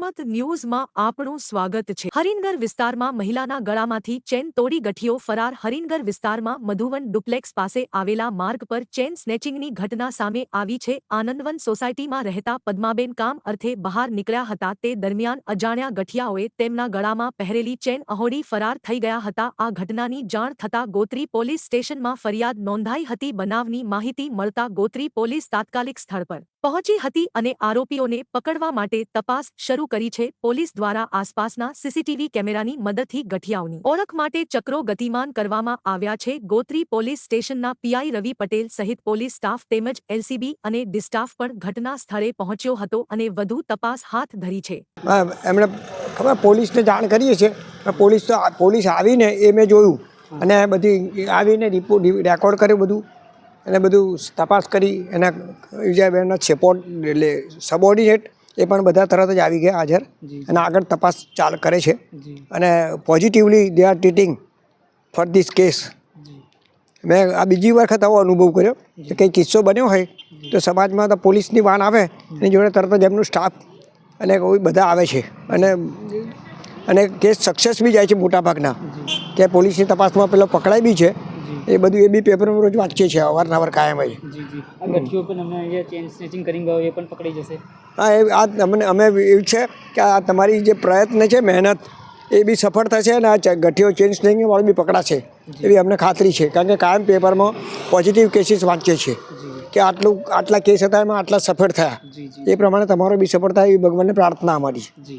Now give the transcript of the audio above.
જનમત ન્યૂઝમાં આપનું સ્વાગત છે। હરિનગર વિસ્તારમાં મહિલાના ગળામાંથી ચેન તોડી ગઠિયો ફરાર। હરિનગર વિસ્તારમાં મધુવન ડુપ્લેક્સ પાસે આવેલા માર્ગ પર ચેન સ્નેચિંગની ઘટના સામે આવી છે। આનંદવન સોસાયટીમાં રહેતા પદ્માબેન કામ અર્થે બહાર નીકળ્યા હતા તે દરમિયાન અજાણ્યા ગઠિયાઓએ તેમના ગળામાં પહેરેલી ચેન અહોડી ફરાર થઈ ગયા હતા। આ ઘટનાની જાણ થતાં ગોત્રી પોલીસ સ્ટેશનમાં ફરિયાદ નોંધાઈ હતી। બનાવની માહિતી મળતા ગોત્રી પોલીસ તાત્કાલિક સ્થળ પર પહોંચી હતી અને આરોપીઓને પકડવા માટે તપાસ શરૂ કરી છે। પોલીસ દ્વારા આસપાસના સીસીટીવી કેમેરાની મદદથી ગઠિયાઓની ઓળખ માટે ચક્રો ગતિમાન કરવામાં આવ્યા છે। ગોત્રી પોલીસ સ્ટેશનના પીઆઈ રવિ પટેલ સહિત પોલીસ સ્ટાફ તેમજ એલસીબી અને ડી સ્ટાફ પણ ઘટના સ્થળે પહોંચ્યો હતો અને વધુ તપાસ હાથ ધરી છે। એમણે ખબર પોલીસને જાણ કરીએ છીએ। પોલીસ આવીને એ મેં જોયું અને બધી આવીને રેકોર્ડ કર્યું બધું અને બધું તપાસ કરી એના વિજયબેનના એટલે સબઓર્ડિનેટ એ પણ બધા તરત જ આવી ગયા હાજર અને આગળ તપાસ ચાલ કરે છે અને positively they are treating for this case. મેં આ બીજી વખત આવો અનુભવ કર્યો કે કંઈ કિસ્સો બન્યો હોય તો સમાજમાં તો પોલીસની વાન આવે એની જોડે તરત જ એમનું સ્ટાફ અને કોઈ બધા આવે છે અને કેસ સક્સેસ બી જાય છે મોટાભાગના કે પોલીસની તપાસમાં પેલો પકડાય બી છે। એ બધું એ બી પેપરમાં રોજ વાંચીએ છીએ અવારનવાર કાયમ જ। હા અમે એવું છે કે આ તમારી જે પ્રયત્ન છે મહેનત એ બી સફળ થશે અને આ ગઠિયો ચેન સ્નેચિંગવાળો બી પકડાશે એવી અમને ખાતરી છે। કારણ કે કાયમ પેપરમાં પોઝિટિવ કેસીસ વાંચીએ છીએ કે આટલા કેસ હતા એમાં આટલા સફળ થયા। એ પ્રમાણે તમારો બી સફળ થાય એવી ભગવાનને પ્રાર્થના અમારી છે।